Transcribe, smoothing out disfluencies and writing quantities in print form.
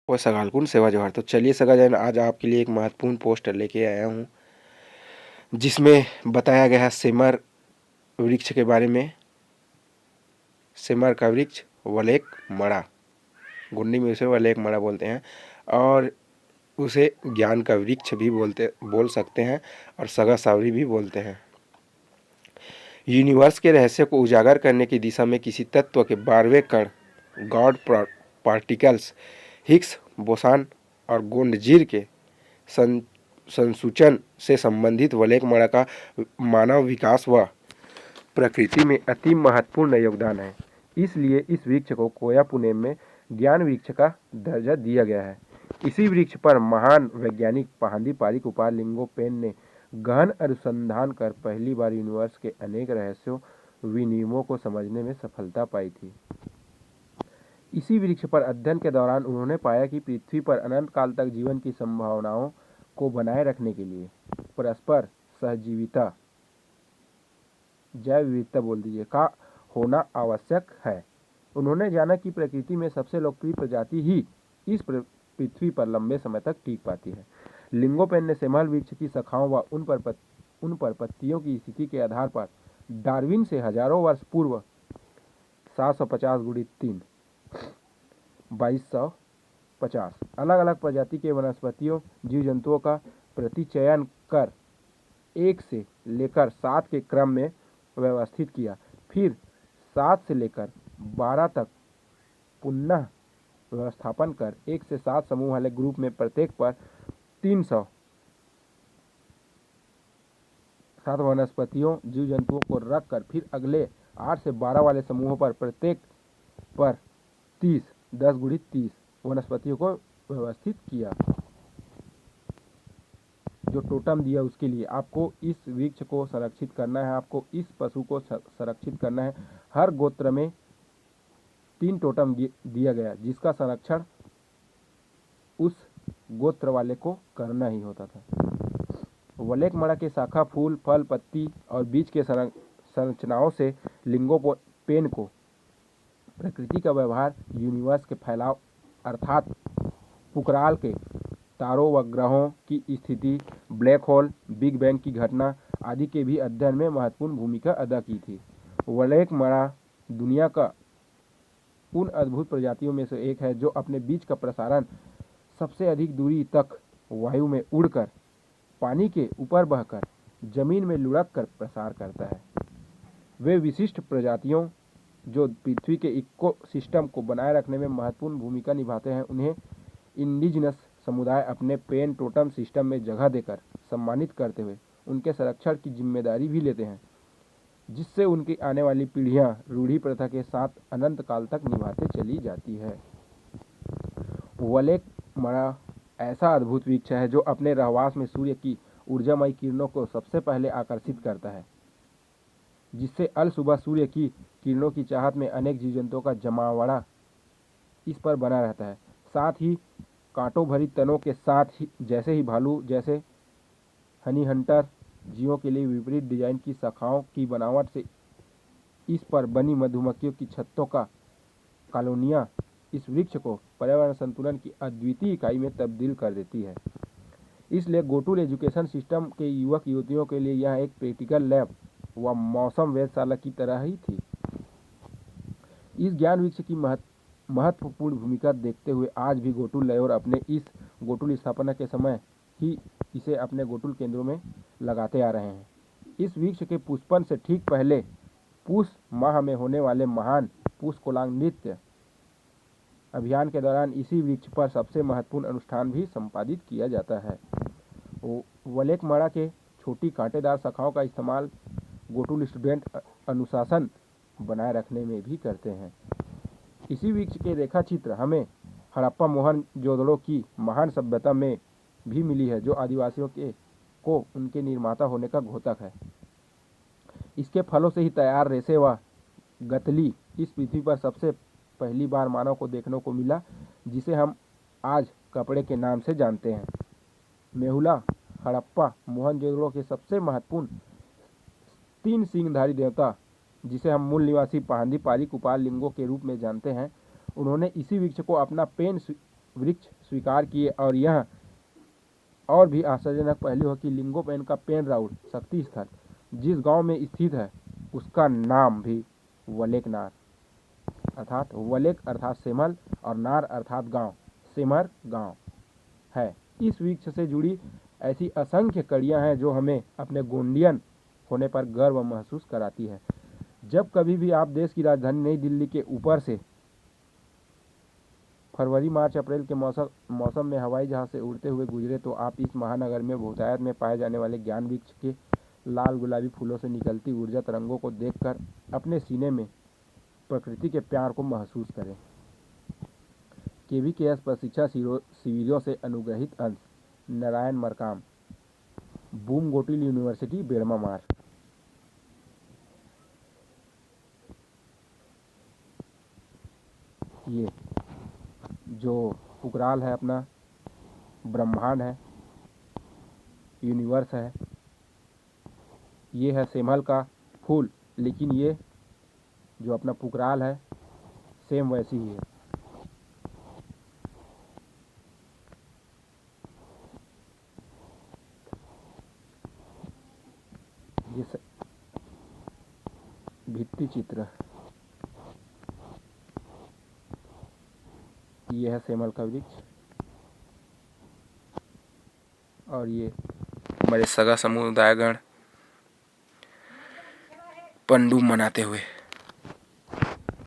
वो सगालकुन सेवा जोहार। तो चलिए सगाजन, आज आपके लिए एक महत्वपूर्ण पोस्ट लेके आया हूँ जिसमें बताया गया है सेमर वृक्ष के बारे में। सेमर का वृक्ष वलेक मड़ा, गुंडी में उसे वलेक मड़ा बोलते हैं, और उसे ज्ञान का वृक्ष भी बोल सकते हैं, और सगा सावरी भी बोलते हैं। यूनिवर्स के रहस्य को उजागर करने की दिशा में किसी तत्व के 12वें कण गॉड पार्टिकल्स, हिग्स बोसान और गोंडजीर के संसूचन से संबंधित वलेक मड़ा का मानव विकास व प्रकृति में अति महत्वपूर्ण योगदान है। इसलिए इस वृक्ष को कोया पुणे में ज्ञान वृक्ष का दर्जा दिया गया है। इसी वृक्ष पर महान वैज्ञानिक पहांदी पारिक उपाल लिंगोपेन ने गहन अनुसंधान कर पहली बार यूनिवर्स के अनेक रहस्यों विनियमों को समझने में सफलता पाई थी। इसी वृक्ष पर अध्ययन के दौरान उन्होंने पाया कि पृथ्वी पर अनंत काल तक जीवन की संभावनाओं को बनाए रखने के लिए परस्पर सहजीविता, जैव विविधता बोल दीजिए, का होना आवश्यक है। उन्होंने जाना कि प्रकृति में सबसे लोकप्रिय प्रजाति ही इस पृथ्वी पर लंबे समय तक टीक पाती है। लिंगोपेन ने सेमल वृक्ष की शाखाओं व उन पर पत्तियों की स्थिति के आधार पर डार्विन से हजारों वर्ष पूर्व 750 गुणित 3 2250 अलग अलग प्रजाति के वनस्पतियों जीव जंतुओं का प्रतिचयन कर 1 से लेकर 7 के क्रम में व्यवस्थित किया। फिर 7 से लेकर 12 तक पुनः व्यवस्थापन कर 1 से 7 समूह वाले ग्रुप में प्रत्येक पर 300 7 वनस्पतियों जीव जंतुओं को रखकर फिर अगले 8 से 12 वाले समूहों पर प्रत्येक पर 30 10 गुणित 30 वनस्पतियों को व्यवस्थित किया। जो टोटम दिया उसके लिए आपको इस वृक्ष को संरक्षित करना है, आपको इस पशु को संरक्षित करना है। हर गोत्र में 3 टोटम दिया गया जिसका संरक्षण उस गोत्र वाले को करना ही होता था। वलेक मड़ा के शाखा, फूल, फल, पत्ती और बीज के संरचनाओं से लिंगोपेन को प्रकृति का व्यवहार, यूनिवर्स के फैलाव अर्थात पुकराल के तारों व ग्रहों की स्थिति, ब्लैक होल, बिग बैंग की घटना आदि के भी अध्ययन में महत्वपूर्ण भूमिका अदा की थी। वलेक मड़ा दुनिया का उन अद्भुत प्रजातियों में से एक है जो अपने बीज का प्रसारण सबसे अधिक दूरी तक वायु में उड़कर, पानी के ऊपर बहकर, जमीन में लुढ़क कर प्रसार करता है। वे विशिष्ट प्रजातियों जो पृथ्वी के इकोसिस्टम को बनाए रखने में महत्वपूर्ण भूमिका निभाते हैं, उन्हें इंडिजिनस समुदाय अपने पेन टोटम सिस्टम में जगह देकर सम्मानित करते हुए उनके संरक्षण की जिम्मेदारी भी लेते हैं, जिससे उनकी आने वाली पीढ़ियां रूढ़ी प्रथा के साथ अनंत काल तक निभाते चली जाती है। वलेक मड़ा ऐसा अद्भुत वृक्ष है जो अपने रहवास में सूर्य की ऊर्जामयी किरणों को सबसे पहले आकर्षित करता है, जिससे अल सुबह सूर्य की किरणों की चाहत में अनेक जीव जंतुओं का जमावड़ा इस पर बना रहता है। साथ ही कांटों भरी तनों के साथ ही जैसे ही भालू जैसे हनी हंटर जीवों के लिए विपरीत डिजाइन की शाखाओं की बनावट से इस पर बनी मधुमक्खियों की छत्तों का कॉलोनियां इस वृक्ष को पर्यावरण संतुलन की अद्वितीय इकाई में तब्दील कर देती है। इसलिए गोटुल एजुकेशन सिस्टम के युवक युवतियों के लिए यह एक प्रैक्टिकल लैब व मौसम वेधशाला की तरह ही थी। इस ज्ञान वृक्ष की महत्वपूर्ण भूमिका देखते हुए आज भी गोटुल लयोर अपने इस गोटुल स्थापना के समय ही इसे अपने गोटुल केंद्रों में लगाते आ रहे हैं। इस वृक्ष के पुष्पन से ठीक पहले पुष माह में होने वाले महान पुष कोलांग नृत्य अभियान के दौरान इसी वृक्ष पर सबसे महत्वपूर्ण अनुष्ठान भी संपादित किया जाता है। वलेक मड़ा के छोटी कांटेदार शाखाओं का इस्तेमाल गोटुल स्टूडेंट अनुशासन बनाए रखने में भी करते हैं। इसी वृक्ष के रेखा चित्र हमें हड़प्पा मोहनजोदड़ो की महान सभ्यता में भी मिली है, जो आदिवासियों को उनके निर्माता होने का घोतक है। इसके फलों से ही तैयार रेशे व गतली इस पृथ्वी पर सबसे पहली बार मानव को देखने को मिला, जिसे हम आज कपड़े के नाम से जानते हैं। मेहुला हड़प्पा मोहनजोदड़ो के सबसे महत्वपूर्ण 3 सींगधारी देवता, जिसे हम मूल निवासी पहांदी पारिक उपाल लिंगों के रूप में जानते हैं, उन्होंने इसी वृक्ष को अपना पेन वृक्ष स्वीकार किए। और यह और भी आश्चर्यजनक पहलू है कि लिंगोपैन का पेन शक्ति स्थल जिस गांव में स्थित है उसका नाम भी वलेक नार अर्थात वलेक अर्थात सेमल और नार अर्थात गांव, सेमर गांव है। इस वृक्ष से जुड़ी ऐसी असंख्य कड़ियां हैं जो हमें अपने गोंडियन होने पर गर्व महसूस कराती है। जब कभी भी आप देश की राजधानी नई दिल्ली के ऊपर से फरवरी, मार्च, अप्रैल के मौसम में हवाई जहाज से उड़ते हुए गुजरे तो आप इस महानगर में बहुतायत में पाए जाने वाले ज्ञान वृक्ष के लाल गुलाबी फूलों से निकलती ऊर्जा तरंगों को देखकर अपने सीने में प्रकृति के प्यार को महसूस करें। KVKS प्रशिक्षण शिविरों से अनुग्रहित अंश नारायण मरकाम, बूमगोटिल यूनिवर्सिटी, बेड़मा मार। ये जो पुकराल है, अपना ब्रह्मांड है, यूनिवर्स है, ये है सेमल का फूल, लेकिन ये जो अपना पुकराल है सेम वैसी ही है। ये भित्ति चित्र, ये है सेमल का वृक्ष और ये हमारे सगा समुदायगण पंडू मनाते हुए